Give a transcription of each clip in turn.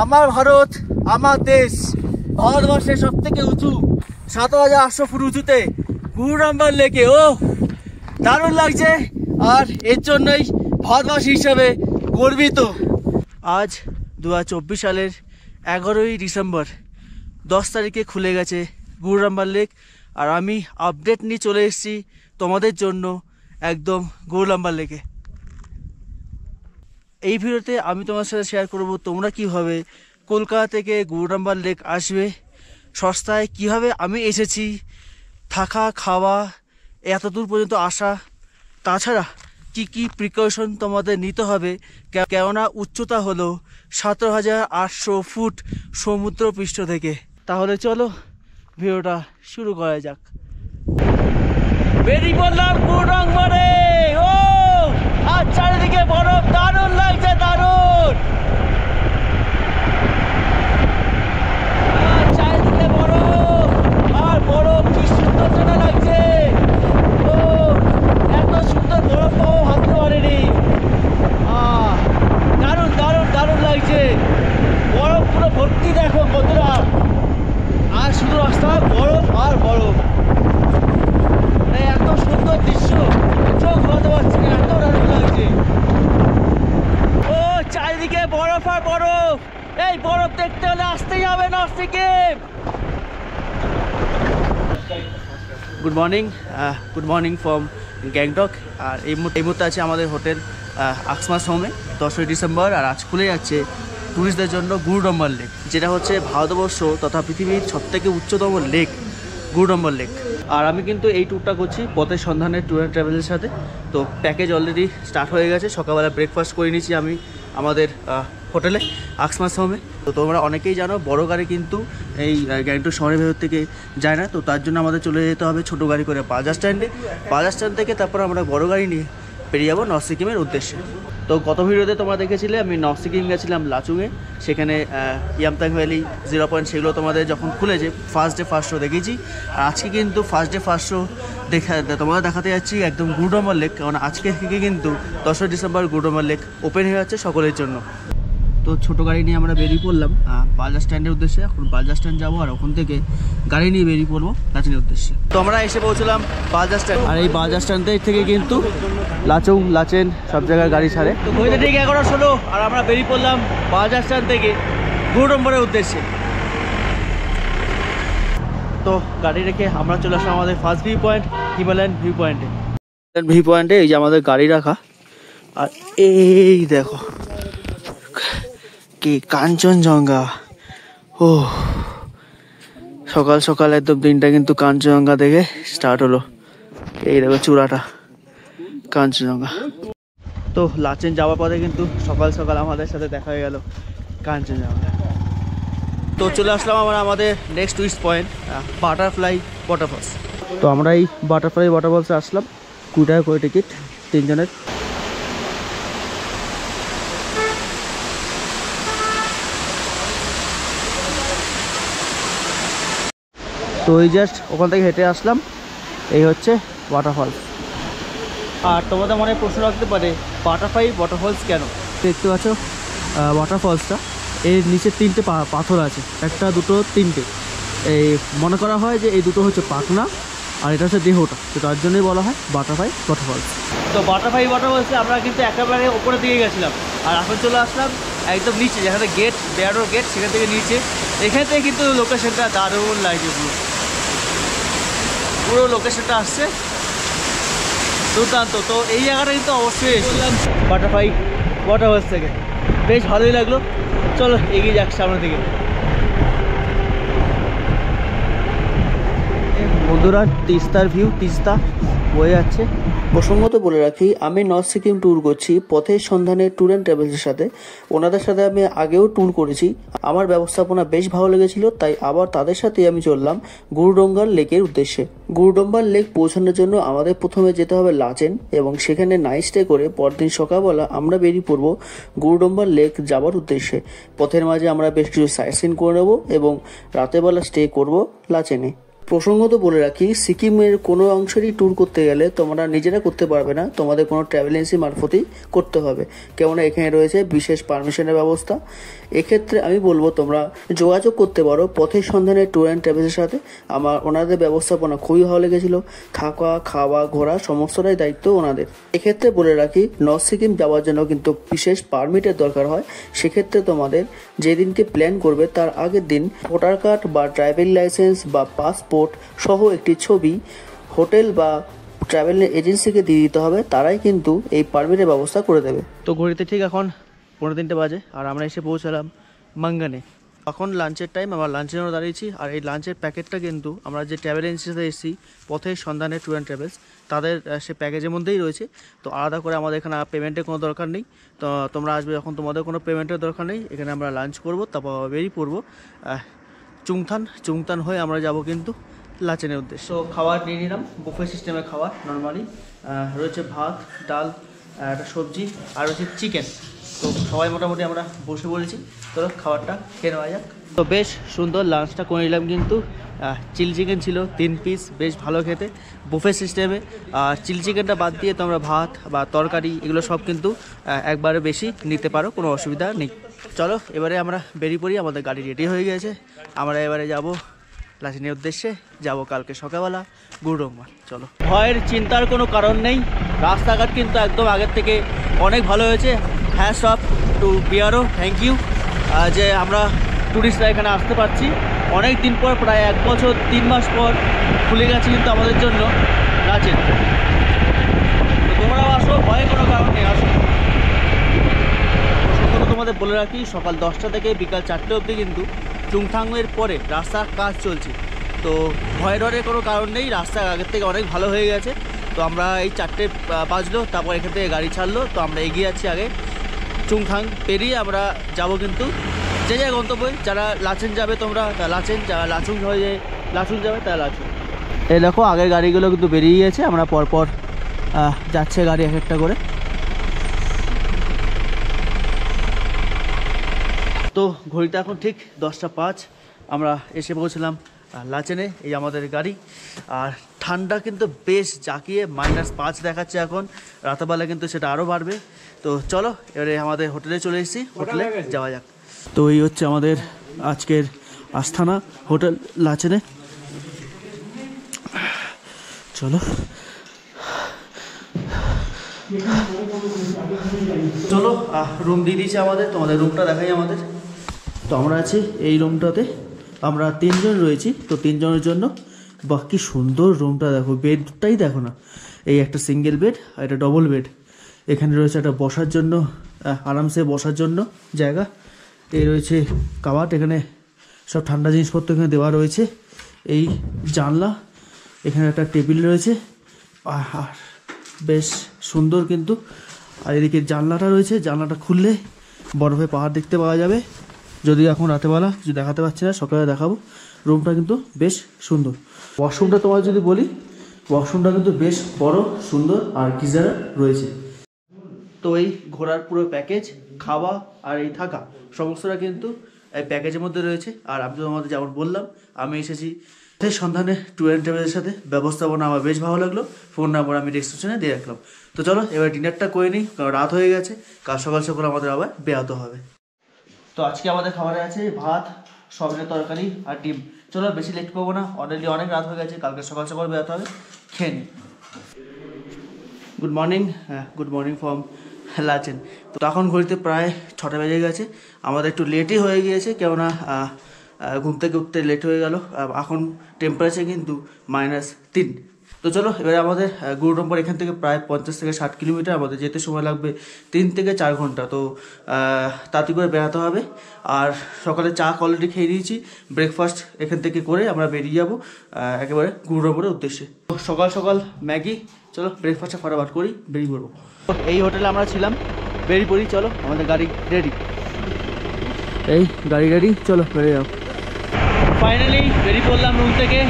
আমার ভারত, আমার দেশ, ভারতবর্ষের সব থেকে উঁচু ৭৮০০ ফুট উঁচুতে গুরুডম্বার লেকে। ও দারুণ লাগছে, আর এর জন্যই ভারতবাসী হিসাবে গর্বিত। আজ 2024 সালের 11ই ডিসেম্বর, 10 তারিখে খুলে গেছে গুরুডম্বার লেক। আর আমি আপডেট নিয়ে চলে এসেছি তোমাদের জন্য একদম গুরুডম্বার লেকে। এই ভিডিওতে আমি তোমার সাথে শেয়ার করব তোমরা কিভাবে কলকাতা থেকে গুরুডম্বার লেক আসবে সস্তায়, কিভাবে আমি এসেছি, থাকা খাওয়া, এত দূর পর্যন্ত আসা, তাছাড়া কি কি প্রিকশন তোমাদের নিতে হবে, কেননা উচ্চতা হলো ১৭,৮০০ ফুট সমুদ্রপৃষ্ঠ থেকে। তাহলে চলো ভিডিওটা শুরু করা যাক। বেরিয়ে পড়লাম গুরুডম্বারে। ও আর চারিদিকে বরফ, দারুণ লাগছে, দারুণ। চারিদিকে বরফ আর বরফ, কি সুন্দর জানা লাগছে। ও এত সুন্দর বরফ পাবো ভাবতে পারিনি। দারুণ দারুণ দারুণ লাগছে, বরফ পুরো ভর্তি, দেখো কতটা। আর শুধু রাস্তা বরফ আর বরফ, এত সুন্দর দৃশ্য, চোখ ঘোরাতে পারছি না, এত দারুণ লাগছে। ও চারিদিকে বরফ আর বরফ, এই বরফ দেখতে হলে আসতেই হবে নরসিকিম। Good morning from Gangtok. আর এই মুহূর্তে আছে আমাদের হোটেল আকসমাস হোমে, 10ই ডিসেম্বর। আর আজ খুলে যাচ্ছে ট্যুরিস্টদের জন্য গুরুডম্বার লেক, যেটা হচ্ছে ভারতবর্ষ তথা পৃথিবীর সবথেকে উচ্চতম লেক, গুরুডম্বার লেক। আর আমি কিন্তু এই ট্যুরটা করছি পথের সন্ধানের ট্যুর অ্যান্ড ট্রাভেলের সাথে। তো প্যাকেজ অলরেডি স্টার্ট হয়ে গেছে, সকালবেলা ব্রেকফাস্ট করে নিয়েছি আমি আমাদের হোটেলে আকসমাস হোমে। তো তোমরা অনেকেই জানো বড় গাড়ি কিন্তু এই গ্যাংটক শহরের ভেতর থেকে যায় না, তো তার জন্য আমাদের চলে যেতে হবে ছোটো গাড়ি করে বাজার স্ট্যান্ডে। বাজার স্ট্যান্ড থেকে তারপর আমরা বড় গাড়ি নিয়ে বেরিয়ে যাবো নরসিকিমের উদ্দেশ্যে। তো গত ভিডিওতে তোমরা দেখেছিলে আমি নরসিকিম গেছিলাম লাচুংয়ে, সেখানে ইয়ামতাং ভ্যালি, 0 পয়েন্ট, সেগুলো তোমাদের যখন খুলেছে ফার্স্ট ডে ফার্স্ট শো দেখিয়েছি। আর আজকে কিন্তু ফার্স্ট ডে ফার্স্ট শো তোমাদের দেখাতে যাচ্ছি একদম গুরুডম্বার লেক, কারণ আজকে থেকে কিন্তু 10ই ডিসেম্বর গুরুডম্বার লেক ওপেন হয়ে যাচ্ছে সকলের জন্য। তো ছোটো গাড়ি নিয়ে আমরা বেরিয়ে পড়লাম বাজার স্ট্যান্ডের উদ্দেশ্যে। এখন বাজার স্ট্যান্ড যাবো, আর ওখান থেকে গাড়ি নিয়ে বেরিয়ে পড়বো লাচুংয়ের উদ্দেশ্যে। তো আমরা এসে পৌঁছলাম বাজার স্ট্যান্ড, আর এই বাজার স্ট্যান্ড থেকে কিন্তু লাচুং, লাচেন সব জায়গায় গাড়ি ছাড়ে। তো ঘড়িতে ঠিক 11:16, আর আমরা বেরিয়ে পড়লাম বাজার স্ট্যান্ড থেকে গুরুডম্বরের উদ্দেশ্যে। তো গাড়ি রেখে আমরা চলে আসলাম আমাদের first view point, Himalayan view পয়েন্টে। এই যে আমাদের গাড়ি রাখা, আর এই দেখো কি কাঞ্চনজঙ্ঘা। ও সকাল সকাল একদম দিনটা কিন্তু কাঞ্চনজঙ্ঘা দেখে স্টার্ট হলো। এই দেখো চূড়াটা কাঞ্চনজঙ্ঘা। তো লাচেন যাওয়ার পথে কিন্তু সকাল সকাল আমাদের সাথে দেখা হয়ে গেল কাঞ্চনজঙ্ঘা। তো চলে আসলাম আমরা আমাদের next tourist point butterfly waterfalls. তো আমরা এই বাটারফ্লাই ওয়াটারফলসে আসলাম, 20 টাকা করে টিকিট 3 জনের। তো এই জাস্ট ওখান থেকে হেঁটে আসলাম, এই হচ্ছে ওয়াটারফলস। আর তোমাদের মনে প্রশ্ন রাখতে পারে বাটারফ্লাই ওয়াটারফলস কেন। দেখতে পাচ্ছ ওয়াটারফলসটা, এর নিচে 3টে পাথর আছে, 1, 2, 3টে। এই মনে করা হয় যে এই দুটো হচ্ছে পাখনা, আর এটা হচ্ছে দেহটা, তো তার জন্যই বলা হয় বাটারফ্লাই ওয়াটারফলস। তো বাটারফ্লাই ওয়াটারফলসে আমরা কিন্তু একেবারে ওপরে দিকে গেছিলাম, আর এখন চলে আসলাম একদম নিচে, যেখানে গেট, বেয়ারোর গেট, সেখান থেকে নিচে। এখান থেকে কিন্তু লোকেশনটা দারুণ লাগছে, পুরো লোকেশনটা আসছে দুর্দান্ত। তো এই জায়গাটা কিন্তু অবশ্যই এসেছিলাম বাটারফ্লাই ওয়াটারফলস থেকে, বেশ ভালোই লাগলো। চলো এগিয়ে যাক সামনের দিকে। বন্ধুরা তিস্তার ভিউ, তিস্তা বয়ে যাচ্ছে। প্রসঙ্গত বলে রাখি, আমি নর্থ সিকিম ট্যুর করছি পথের সন্ধানে ট্যুর অ্যান্ড ট্রাভেলসের সাথে। ওনাদের সাথে আমি আগেও ট্যুর করেছি, আমার ব্যবস্থাপনা বেশ ভালো লেগেছিল, তাই আবার তাদের সাথেই আমি চললাম গুরুডম্বার লেকের উদ্দেশ্যে। গুরুডম্বার লেক পৌঁছানোর জন্য আমাদের প্রথমে যেতে হবে লাচেন, এবং সেখানে নাইট স্টে করে পরদিন সকালবেলা আমরা বেরিয়ে পড়বো গুরুডম্বার লেক যাওয়ার উদ্দেশ্যে। পথের মাঝে আমরা বেশ কিছু সাইট সিন করে নেবো এবং রাতের বেলা স্টে করবো লাচেনে। প্রসঙ্গত বলে রাখি, সিকিমের কোনো অংশেরই ট্যুর করতে গেলে তোমরা নিজেরা করতে পারবে না, তোমাদের কোনো ট্রাভেল এজেন্সি মারফতেই করতে হবে, কেননা এখানে রয়েছে বিশেষ পারমিশনের ব্যবস্থা। এক্ষেত্রে আমি বলবো তোমরা যোগাযোগ করতে পারো পথের সন্ধানে ট্যুর অ্যান্ড ট্রাভেলসের সাথে। আমার ওনাদের ব্যবস্থাপনা খুবই ভালো লেগেছিলো, থাকা খাওয়া ঘোরা সমস্তটাই দায়িত্ব ওনাদের। এক্ষেত্রে বলে রাখি, নর্থ সিকিম যাওয়ার জন্য কিন্তু বিশেষ পারমিটের দরকার হয়। সেক্ষেত্রে তোমাদের যেদিনকে প্ল্যান করবে তার আগের দিন ভোটার কার্ড বা ড্রাইভিং লাইসেন্স বা পাসপোর্ট সহ একটি ছবি হোটেল বা ট্রাভেল এজেন্সিকে দিয়ে দিতে হবে, তারাই কিন্তু এই পারমিটের ব্যবস্থা করে দেবে। তো ঘড়িতে ঠিক এখন 3:15 বাজে আর আমরা এসে পৌঁছালাম মাঙ্গানে। এখন লাঞ্চের টাইম, আমরা লাঞ্চের জন্য দাঁড়িয়েছি। আর এই লাঞ্চের প্যাকেটটা কিন্তু আমরা যে ট্রাভেল এজেন্সির সাথে এসেছি পথের সন্ধানে ট্যুর অ্যান্ড ট্রাভেলস, তাদের সে প্যাকেজের মধ্যেই রয়েছে। তো আলাদা করে আমাদের এখানে পেমেন্টের কোনো দরকার নেই। তো তোমরা আসবে যখন তোমাদের কোনো পেমেন্টের দরকার নেই। এখানে আমরা লাঞ্চ করবো, তারপর বেরিয়ে পড়বো চুংথান হয়ে আমরা যাব কিন্তু লাচেনের উদ্দেশ্যে। তো খাবার নিয়ে নিলাম, বুফে সিস্টেমের খাবার নর্মালি রয়েছে ভাত, ডাল, একটা সবজি আর রয়েছে চিকেন। তো সবাই মোটামুটি আমরা বসে বলেছি, তো খাবারটা খেয়ে নেওয়া যাক। তো বেশ সুন্দর লাঞ্চটা করে নিলাম, কিন্তু চিলি চিকেন ছিল 3 পিস, বেশ ভালো খেতে বুফে সিস্টেমে। আর চিলি চিকেনটা বাদ দিয়ে তোমরা ভাত বা তরকারি এগুলো সব কিন্তু একবারে বেশি নিতে পারো, কোনো অসুবিধা নেই। চলো এবারে আমরা বেরিয়ে পড়ি, আমাদের গাড়ি রেডি হয়ে গেছে। আমরা এবারে যাব লাচেনের উদ্দেশ্যে, যাব কালকে সকালবেলা গুরুডোংমা। চলো, ভয়ের চিন্তার কোনো কারণ নেই, রাস্তাঘাট কিন্তু একদম আগের থেকে অনেক ভালো হয়েছে। Hats off to BRO, thank you যে আমরা ট্যুরিস্টরা এখানে আসতে পারছি অনেক দিন পর, প্রায় 1 বছর 3 মাস পর খুলে গেছে কিন্তু আমাদের জন্য লাচেন। তো তোমরাও আসো, ভয়ের কোনো কারণ নেই, আসো। তোমাদের বলে রাখি, সকাল 10টা থেকে বিকাল 4টে অবধি কিন্তু চুংথাংয়ের পরে রাস্তার কাজ চলছে। তো ভয় ডরের কোনো কারণ নেই, রাস্তা আগের থেকে অনেক ভালো হয়ে গেছে। তো আমরা এই 4টে বাজলো, তারপর এখান থেকে গাড়ি ছাড়লো, তো আমরা এগিয়ে যাচ্ছি আগে। চুংথাং পেরিয়ে আমরা যাব কিন্তু যে জায়গায় গন্তব্যে। যারা লাচেন যাবে তোমরা লাচেন, যারা লাচুং হয়ে লাচুং যাবে তারা লাচুং। এই দেখো আগের গাড়িগুলো কিন্তু বেরিয়ে গেছে, আমরা পরপর যাচ্ছে গাড়ি এক একটা করে। তো ঘড়িটা এখন ঠিক 10টা 5, আমরা এসে পৌঁছলাম লাচেনে। এই আমাদের গাড়ি। আর ঠান্ডা কিন্তু বেশ জাঁকিয়ে -5 দেখাচ্ছে এখন, রাতেরবেলা কিন্তু সেটা আরও বাড়বে। তো চলো এবারে আমাদের হোটেলে চলে এসেছি, হোটেলে যাওয়া যাক। তো এই হচ্ছে আমাদের আজকের আস্থানা হোটেল লাচেনে। চলো চলো রুম দিয়ে দিয়েছে আমাদের, তোমাদের রুমটা দেখাই আমাদের। তো আমরা আছি এই রুমটাতে, আমরা 3 জন রয়েছি। তো 3 জনের জন্য বাহ কি সুন্দর রুমটা দেখো, বেডটাই দেখো না, এই একটা সিঙ্গেল বেড আর একটা ডবল বেড। এখানে রয়েছে একটা বসার জন্য, আরামসে বসার জন্য জায়গা। এই রয়েছে কাবাট, এখানে সব ঠান্ডা জিনিসপত্র এখানে দেওয়া রয়েছে। এই জানলা, এখানে একটা টেবিল রয়েছে, আর বেশ সুন্দর কিন্তু। আর এদিকে জানলাটা রয়েছে, জানলাটা খুললে বরফে পাহাড় দেখতে পাওয়া যাবে। যদি এখন রাতেবেলা কিছু দেখাতে পারছি না, সকালে দেখাবো। রুমটা কিন্তু বেশ সুন্দর। ওয়াশরুমটা তোমার যদি বলি, ওয়াশরুমটা কিন্তু বেশ বড় সুন্দর আর গিজার রয়েছে। তো এই ঘোরার পুরো প্যাকেজ, খাওয়া আর এই থাকা সমস্তটা কিন্তু এই প্যাকেজের মধ্যে রয়েছে। আর আমি তোমাদের যেমন বললাম, আমি এসেছি পথের সন্ধানে ট্যুর অ্যান্ড ট্রাভেলের সাথে। ব্যবস্থাপনা আমার বেশ ভালো লাগলো, ফোন নাম্বার আমি ডেসক্রিপশনে দিয়ে রাখলাম। তো চলো এবার ডিনারটা করে নিই, কারণ রাত হয়ে গেছে, কাল সকাল সকাল আমাদের আবার বেরাতে হবে। তো আজকে আমাদের খাবারে আছে ভাত, সয়াবিনের তরকারি আর ডিম। চলো বেশি লেট করবো না, অলরেডি অনেক রাত হয়ে গেছে, কালকে সকাল সকাল বেরোতে হবে, খেয়ে নিই। Good morning from Lachen. তো তখন ঘড়িতে প্রায় 6টা বেজে গেছে, আমাদের একটু লেটই হয়ে গিয়েছে, কেননা ঘুম থেকে উঠতে লেট হয়ে গেল। এখন টেম্পারেচার কিন্তু -3। তো চলো এবারে আমাদের গুরুডোম্বার এখান থেকে প্রায় 50 থেকে 60 কিলোমিটার, আমাদের যেতে সময় লাগবে 3 থেকে 4 ঘন্টা। তো তাড়াতাড়ি করে বেরাতে হবে। আর সকালে চা অলরেডি খেয়ে নিয়েছি, ব্রেকফাস্ট এখান থেকে করে আমরা বেরিয়ে যাব একেবারে গুরুডোম্বারের উদ্দেশ্যে। তো সকাল সকাল ম্যাগি, চলো ব্রেকফাস্টটা ফটাফট করি, বেরিয়ে পড়বো। এই হোটেলে আমরা ছিলাম, বেরিয়ে পড়ি। চলো আমাদের গাড়ি রেডি, এই গাড়ি রেডি, চলো বেরিয়ে যাও। ফাইনালি বেরিয়ে পড়লাম রুম থেকে।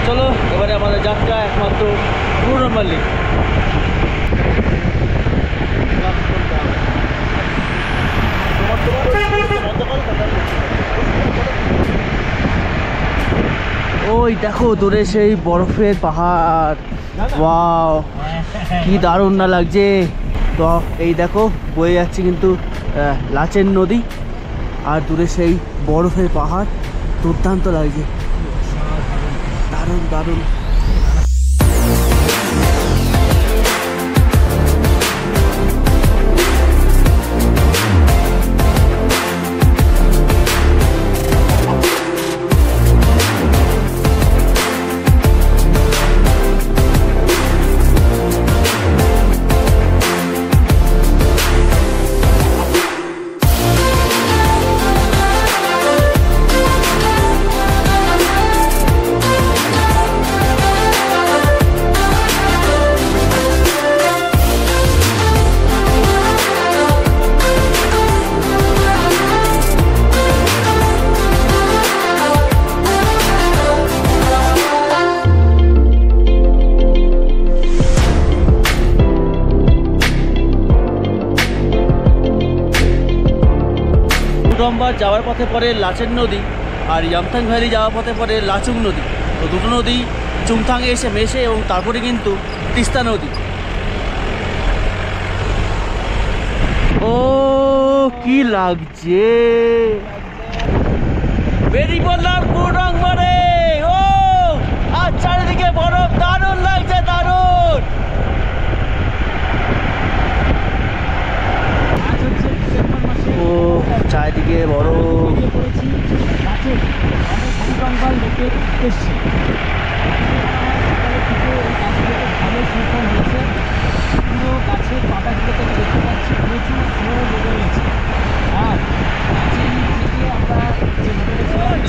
চলো এবারে আমাদের যাত্রা একমাত্র গুরুডোম্বার লেক। ওই ওই দেখো দূরে সেই বরফের পাহাড়, ওয়াও কি দারুণ না লাগছে। তো এই দেখো বয়ে যাচ্ছে কিন্তু লাচেন নদী, আর দূরে সেই বরফের পাহাড়, দুর্দান্ত লাগছে, দারুণ দারুণ। গুরুডম্বার যাওয়ার পথে পড়ে লাচেন নদী, আর ইয়ামথাং ভ্যালি যাওয়ার পথে পড়ে লাচুং নদী। তো দুটো নদী চুংথাংয়ে এসে মেশে এবং তারপরে কিন্তু তিস্তা নদী। ও কি লাগছে, বেরিয়ে পড়লাম গুরুডম্বারে। ও আর চারিদিকে বরফ, দারুণ লাগছে, দারুণ। ও চারিদিকে বরফ।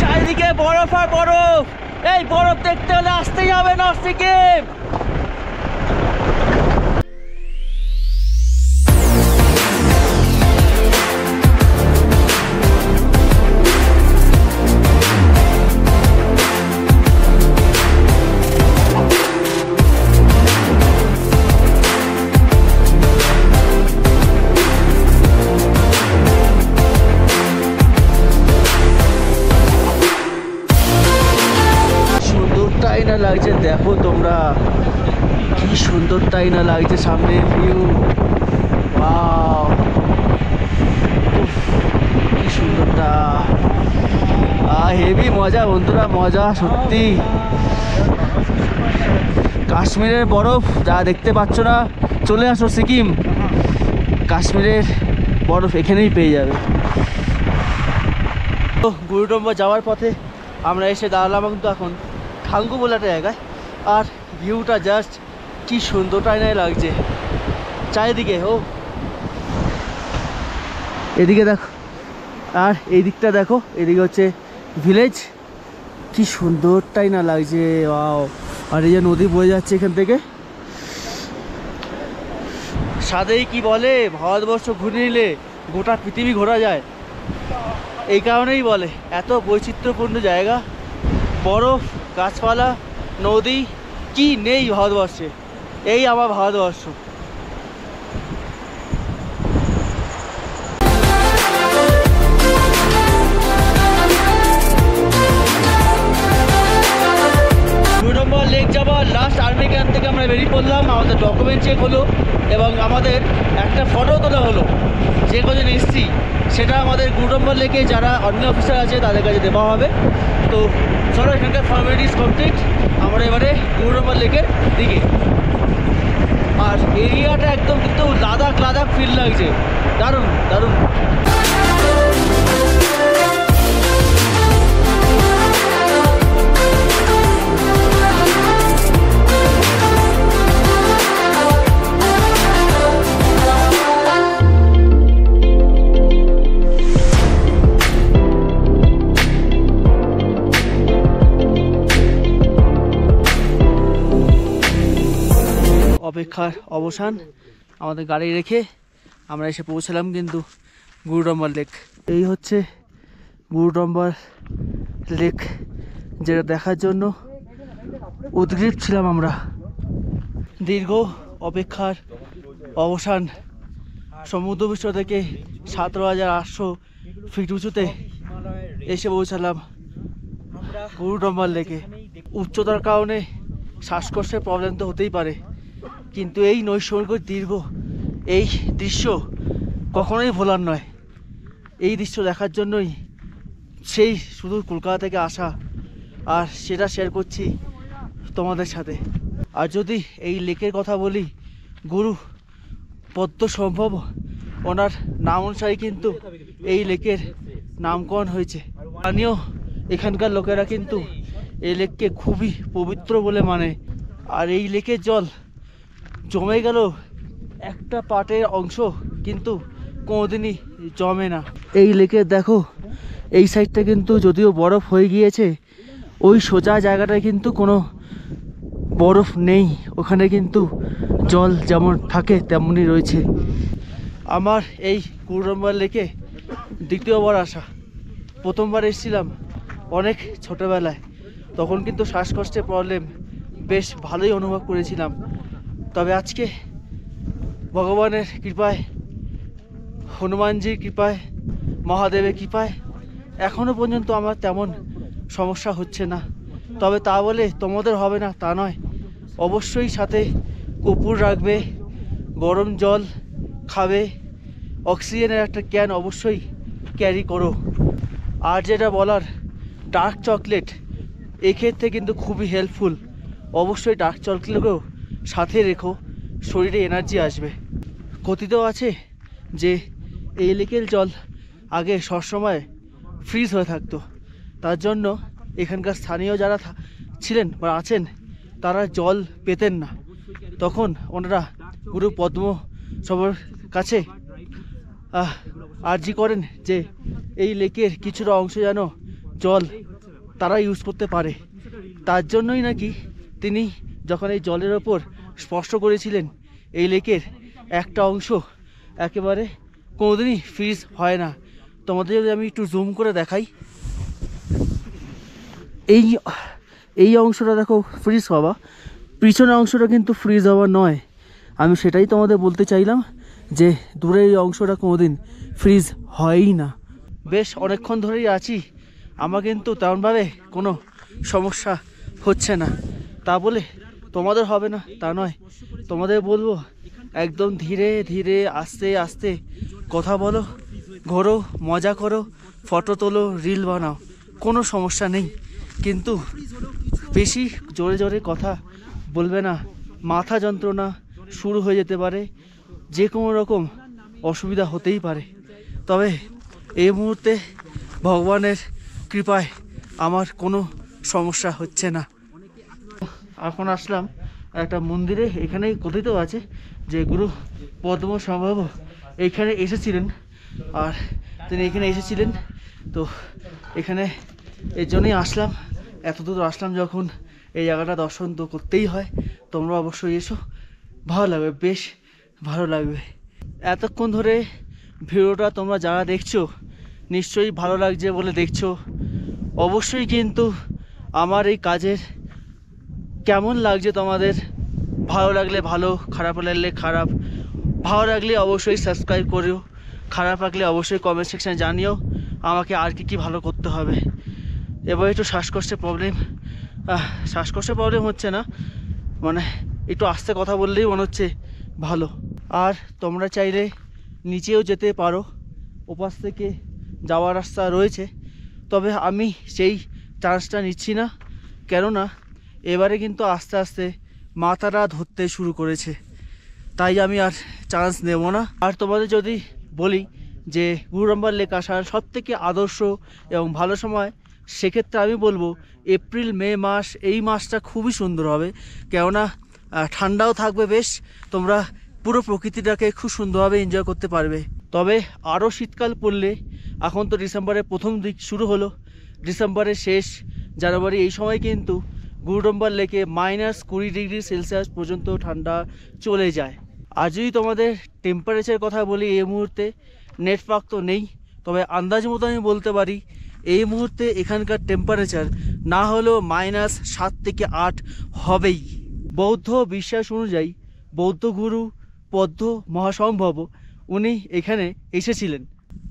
চারিদিকে বরফ আর বরফ, এই বরফ দেখতে হলে আসতেই হবে নর্থ সিকিম। লাগছে দেখো তোমরা, কি সুন্দরটাই না লাগছে সামনের ভিউ, ওয়াও কি সুন্দরটা, হেভি মজা বন্ধুরা, মজা সত্যি। কাশ্মীরের বরফ যা দেখতে পাচ্ছ না, চলে আসো সিকিম, কাশ্মীরের বরফ এখানেই পেয়ে যাবে। তো গুরুডম্বা যাওয়ার পথে আমরা এসে দাঁড়ালাম কিন্তু এখন খাঙ্গু বলে একটা জায়গায়, আর ভিউটা জাস্ট কি সুন্দরটাই নাই লাগছে চারিদিকে। ও এদিকে দেখো, আর এই দিকটা দেখো, এদিকে হচ্ছে ভিলেজ, কি সুন্দরটাই না লাগছে, ওয়াও। আর এই যে নদী বয়ে যাচ্ছে এখান থেকে, সাদেই কি বলে ভারতবর্ষ ঘুরে নিলে গোটা পৃথিবী ঘোরা যায়, এই কারণেই বলে এত বৈচিত্র্যপূর্ণ জায়গা, বরফ, গাছপালা, নদী, কি নেই ভারতবর্ষে, এই আমার ভারতবর্ষ। গুরুডম্বা লেক যাবার লাস্ট আর্মি ক্যাম্প থেকে আমরা বেরিয়ে পড়লাম, আমাদের ডকুমেন্ট চেক হলো এবং আমাদের একটা ফটো তোলা হলো, যে কজন এসছি সেটা আমাদের গুরুডম্বা লেকে যারা অন্য অফিসার আছে তাদের কাছে দেওয়া হবে। তো চলো এখানকার ফর্মালিটিস কমপ্লিট, আমরা এবারে গুরুডম্বা লেকের দিকে। আর এরিয়াটা একদম কিন্তু লাদাখ লাদাখ ফিল লাগছে, দারুণ দারুণ। অপেক্ষার অবসান, আমাদের গাড়ি রেখে আমরা এসে পৌঁছলাম কিন্তু গুরুডম্বার লেক। এই হচ্ছে গুরুডম্বার লেক, যেটা দেখার জন্য উদগ্রীব ছিলাম আমরা। দীর্ঘ অপেক্ষার অবসান, সমুদ্রপৃষ্ঠ থেকে 17,800 ফিট উঁচুতে এসে পৌঁছালাম গুরুডম্বার লেকে। উচ্চতার কারণে শ্বাসকষ্টের প্রবলেম তো হতেই পারে, কিন্তু এই নৈসর্গিক দীর্ঘ এই দৃশ্য কখনোই ভোলার নয়। এই দৃশ্য দেখার জন্যই সেই শুধু কলকাতা থেকে আসা, আর সেটা শেয়ার করছি তোমাদের সাথে। আর যদি এই লেকের কথা বলি, গুরু পদ্মসম্ভব ওনার নাম অনুসারে কিন্তু এই লেকের নামকরণ হয়েছে। স্থানীয় এখানকার লোকেরা কিন্তু এই লেককে খুবই পবিত্র বলে মানে। আর এই লেকের জল জমে গেল একটা পাটের অংশ কিন্তু কোনোদিনই জমে না। এই লেকের দেখো এই সাইডটা কিন্তু যদিও বরফ হয়ে গিয়েছে, ওই সোজা জায়গাটায় কিন্তু কোনো বরফ নেই, ওখানে কিন্তু জল যেমন থাকে তেমনই রয়েছে। আমার এই গুরুডম্বার লেকে দ্বিতীয়বার আসা। প্রথমবার এসেছিলাম অনেক ছোটোবেলায়, তখন কিন্তু শ্বাসকষ্টের প্রবলেম বেশ ভালোই অনুভব করেছিলাম। তবে আজকে ভগবানের কৃপায়, হনুমানজির কৃপায়, মহাদেবের কৃপায় এখনও পর্যন্ত আমার তেমন সমস্যা হচ্ছে না। তবে তা বলে তোমাদের হবে না তা নয়, অবশ্যই সাথে কর্পূর রাখবে, গরম জল খাবে, অক্সিজেনের একটা ক্যান অবশ্যই ক্যারি করো। আর যেটা বলার, ডার্ক চকলেট এক্ষেত্রে কিন্তু খুবই হেল্পফুল। অবশ্যই ডার্ক চকলেটকেও সাথে রেখো, শরীরে এনার্জি আসবে। কথিত আছে যে এই লেকের জল আগে সবসময় ফ্রিজ হয়ে থাকতো, তার জন্য এখানকার স্থানীয় যারা ছিলেন বা আছেন তারা জল পেতেন না। তখন ওনারা গুরু পদ্ম সবার কাছে আর্জি করেন যে এই লেকের কিছুটা অংশ যেন জল তারা ইউজ করতে পারে। তার জন্যই নাকি তিনি যখন এই জলের ওপর স্পষ্ট করেছিলেন এই লেকের একটা অংশ একেবারে কোনোদিনই ফ্রিজ হয় না। তোমাদের যদি আমি একটু জুম করে দেখাই, এই অংশটা দেখো ফ্রিজ হওয়া, পিছনের অংশটা কিন্তু ফ্রিজ হওয়া নয়। আমি সেটাই তোমাদের বলতে চাইলাম যে দূরের এই অংশটা কোনোদিন ফ্রিজ হয়ই না। বেশ অনেকক্ষণ ধরেই আছি, আমার কিন্তু তেমনভাবে কোনো সমস্যা হচ্ছে না। তা বলে তোমাদের হবে না তা নয়, তোমাদের বলবো একদম ধীরে ধীরে আস্তে আস্তে কথা বলো, ঘোরো, মজা করো, ফটো তোলো, রিল বানাও, কোনো সমস্যা নেই। কিন্তু বেশি জোরে জোরে কথা বলবে না, মাথা যন্ত্রণা শুরু হয়ে যেতে পারে, যে কোনো রকম অসুবিধা হতেই পারে। তবে এই মুহূর্তে ভগবানের কৃপায় আমার কোনো সমস্যা হচ্ছে না। এখন আসলাম একটা মন্দিরে, এখানেই কথিত আছে যে গুরু পদ্মসম্ভব এইখানে এসেছিলেন, আর তিনি এখানে এসেছিলেন। তো এখানে এর জন্যই আসলাম, এত দূর আসলাম যখন এই জায়গাটা দর্শন তো করতেই হয়। তোমরা অবশ্যই এসো, ভালো লাগবে, বেশ ভালো লাগবে। এতক্ষণ ধরে ভিডিওটা তোমরা যারা দেখছো নিশ্চয়ই ভালো লাগছে বলে দেখছো। অবশ্যই কিন্তু আমার এই কাজের কেমন লাগছে তোমাদের, ভালো লাগলে ভালো, খারাপ লাগলে খারাপ। ভালো লাগলে অবশ্যই সাবস্ক্রাইব করিও, খারাপ লাগলে অবশ্যই কমেন্ট সেকশানে জানিও আমাকে আর কি ভালো করতে হবে। এবার একটু শ্বাসকষ্টের প্রবলেম হচ্ছে না, মানে একটু আস্তে কথা বললেই মনে হচ্ছে ভালো। আর তোমরা চাইলে নিচেও যেতে পারো, ওপাশ থেকে যাওয়ার রাস্তা রয়েছে, তবে আমি সেই চান্সটা নিচ্ছি না, কেননা এবারে কিন্তু আস্তে আস্তে মাথাটা ধরতে শুরু করেছে, তাই আমি আর চান্স নেব না। আর তোমাদের যদি বলি যে গুরুডম্বার লেক আসার সবথেকে আদর্শ এবং ভালো সময়, সেক্ষেত্রে আমি বলবো এপ্রিল মে মাস, এই মাসটা খুবই সুন্দর হবে, কেননা ঠান্ডাও থাকবে বেশ, তোমরা পুরো প্রকৃতিটাকে খুব সুন্দরভাবে এনজয় করতে পারবে। তবে আরও শীতকাল পড়লে, এখন তো ডিসেম্বরের প্রথম দিক শুরু হলো, ডিসেম্বরের শেষ, জানুয়ারি, এই সময় কিন্তু গুরুডম্বার লেকে -20°C পর্যন্ত ঠান্ডা চলে যায়। আর যদি তোমাদের টেম্পারেচার কথা বলি, এই মুহূর্তে নেটওয়ার্ক তো নেই, তবে আন্দাজ মতো আমি বলতে পারি এই মুহূর্তে এখানকার টেম্পারেচার না হলেও -7 থেকে 8 হবেই। বৌদ্ধ বিশ্বাস অনুযায়ী বৌদ্ধ গুরু পদ্ম মহাসম্ভব উনি এখানে এসেছিলেন,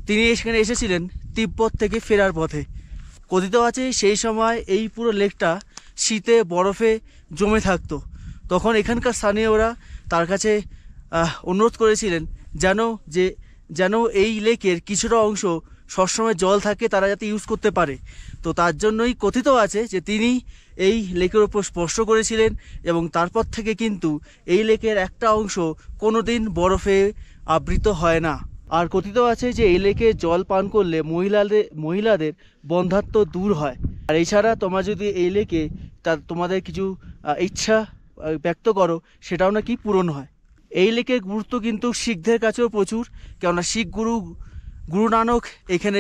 তিনি এখানে এসেছিলেন তিব্বত থেকে ফেরার পথে। কথিত আছে সেই সময় এই পুরো লেকটা শীতে বরফে জমে থাকতো। তখন এখানকার স্থানীয়রা তার কাছে অনুরোধ করেছিলেন যেন এই লেকের কিছুটা অংশ সবসময় জল থাকে, তারা যাতে ইউজ করতে পারে। তো তার জন্যই কথিত আছে যে তিনি এই লেকের ওপর স্পর্শ করেছিলেন এবং তারপর থেকে কিন্তু এই লেকের একটা অংশ কোনো দিন বরফে আবৃত হয় না। আর কথিত আছে যে এই লেকে জল পান করলে মহিলাদের বন্ধ্যাত্ব দূর হয়। আর এছাড়া তোমরা যদি এই লেকে তোমাদের কিছু ইচ্ছা ব্যক্ত করো, সেটাও নাকি পূরণ হয়। এই লেকের গুরুত্ব কিন্তু শিখদের কাছেও প্রচুর, কেননা শিখ গুরু নানক এখানে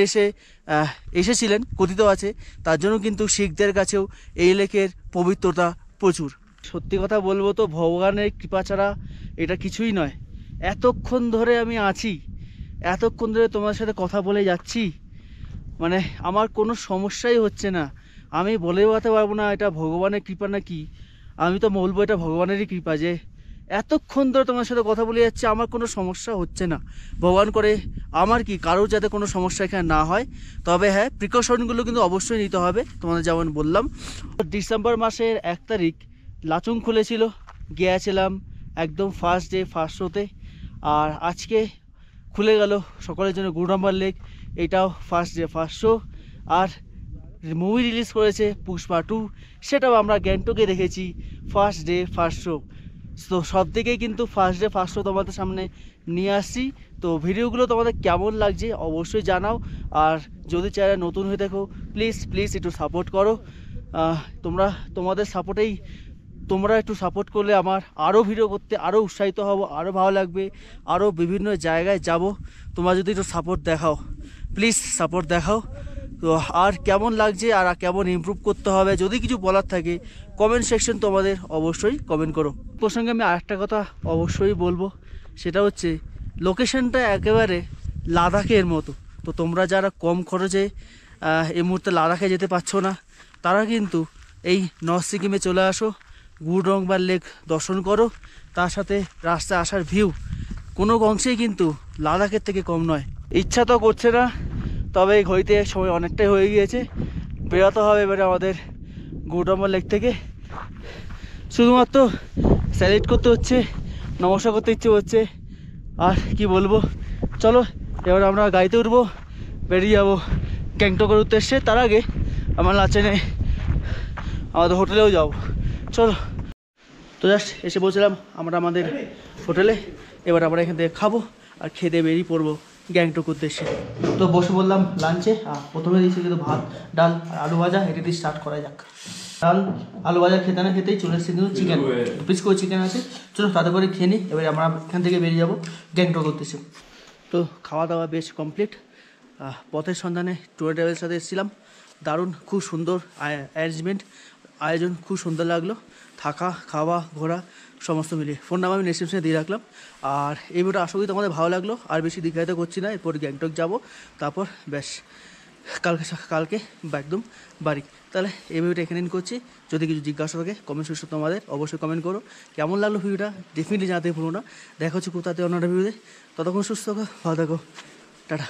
এসেছিলেন কথিত আছে। তার জন্য কিন্তু শিখদের কাছেও এই লেকের পবিত্রতা প্রচুর। সত্যি কথা বলবো তো, ভগবানের কৃপা ছাড়া এটা কিছুই নয়। এতক্ষণ ধরে আমি আছি, এতক্ষণ ধরে তোমার সাথে কথা বলে যাচ্ছি, মানে আমার কোনো সমস্যাই হচ্ছে না। আমি বলে বোঝাতে পারবো না এটা ভগবানের কৃপা নাকি, আমি তো বলবো এটা ভগবানেরই কৃপা যে এতক্ষণ ধরে তোমার সাথে কথা বলে যাচ্ছে, আমার কোনো সমস্যা হচ্ছে না। ভগবান করে আমার কি, কারোর যাতে কোনো সমস্যা এখানে না হয়। তবে হ্যাঁ, প্রিকশনগুলো কিন্তু অবশ্যই নিতে হবে, তোমাদের যেমন বললাম। ডিসেম্বর মাসের 1 তারিখ লাচুং খুলেছিল, গিয়েছিলাম একদম ফার্স্ট ডে ফার্স্ট শোতে। আর আজকে খুলে গেল সকলের জন্য গুরুডম্বার লেক, এটাও ফার্স্ট ডে ফার্স্ট শো। আর মুভি রিলিজ করেছে পুষ্পা 2, সেটাও আমরা গ্যাংটকে দেখেছি ফার্স্ট ডে ফার্স্ট শো। তো সব দিকেই কিন্তু ফার্স্ট ডে ফার্স্ট শো তোমাদের সামনে নিয়ে আসছি। তো ভিডিওগুলো তোমাদের কেমন লাগছে অবশ্যই জানাও। আর যদি চ্যানেল নতুন হয়ে থাকো, প্লিজ একটু সাপোর্ট করো। তোমাদের সাপোর্টেই, তোমরা একটু সাপোর্ট করলে আমার আরও ভিডিও করতে আরও উৎসাহিত হব, আরও ভালো লাগবে, আরও বিভিন্ন জায়গায় যাব। তোমরা যদি একটু সাপোর্ট দেখাও, প্লিজ সাপোর্ট দেখাও। তো আর কেমন লাগছে আর কেমন ইমপ্রুভ করতে হবে, যদি কিছু বলার থাকে কমেন্ট সেকশন তোমাদের অবশ্যই কমেন্ট করো। প্রসঙ্গে আমি আরেকটা কথা অবশ্যই বলবো, সেটা হচ্ছে লোকেশনটা একেবারে লাদাখের মতো। তো তোমরা যারা কম খরচে এই মুহূর্তে লাদাখে যেতে পারছো না, তারা কিন্তু এই নর্থ সিকিমে চলে আসো, গুরুডম্বার লেক দর্শন করো। তার সাথে রাস্তায় আসার ভিউ কোনো অংশেই কিন্তু লাদাখের থেকে কম নয়। ইচ্ছা তো করছে না, তবে ঘড়িতে সময় অনেকটাই হয়ে গিয়েছে, বেরোতে হবে এবারে আমাদের গুরুডম্বার লেক থেকে। শুধুমাত্র স্যালিড করতে হচ্ছে, নমস্কার করতে ইচ্ছে হচ্ছে, আর কি বলবো। চলো এবার আমরা গাড়িতে উঠবো, বেরিয়ে যাবো গ্যাংটকের উদ্দেশ্যে। তার আগে আমার লাচেনে আমাদের হোটেলেও যাবো, চলো। তো জাস্ট এসে বলছিলাম আমরা আমাদের হোটেলে, এবার আমরা এখান থেকে খাবো আর খেতে বেরিয়ে পড়বো গ্যাংটক উদ্দেশ্যে। তো বসে বললাম লাঞ্চে, প্রথমে দিয়েছি কিন্তু ভাত, ডাল আর আলু ভাজা, এটা দিয়ে স্টার্ট করা যাক। ডাল আলু ভাজা খেতে না খেতেই চলে এসেছে কিন্তু চিকেন, পিস করে চিকেন আছে। চলো তাতে করে খেয়ে নিই, এবারে আমরা এখান থেকে বেরিয়ে যাবো গ্যাংটক উদ্দেশ্যে। তো খাওয়া দাওয়া বেশ কমপ্লিট। পথের সন্ধানে ট্যুর ট্রাভেলের সাথে এসেছিলাম, দারুণ খুব সুন্দর আয়োজন খুব সুন্দর লাগলো। থাকা খাওয়া ঘোরা সমস্ত মিলিয়ে। ফোন নাম্বার আমি ডেসক্রিপশনে দিয়ে রাখলাম। আর এই ভিডিওটা আশা করি তোমাদের ভালো লাগলো। আর বেশি দীঘায়িত করছি না, এরপর গ্যাংটক যাব, তারপর ব্যাস কালকে বা একদম বাড়ি। তাহলে এই ভিডিওটা এখানে করছি। যদি কিছু জিজ্ঞাসা থাকে কমেন্ট সেকশনে তোমাদের অবশ্যই কমেন্ট করো। কেমন লাগলো ভিডিওটা ডেফিনেটলি জানাতে ভুলো না। দেখা হচ্ছে কোথাতে অন্য একটা ভিডিওতে। ততক্ষণ সুস্থ থাকো, ভালো থাকো, টাটা।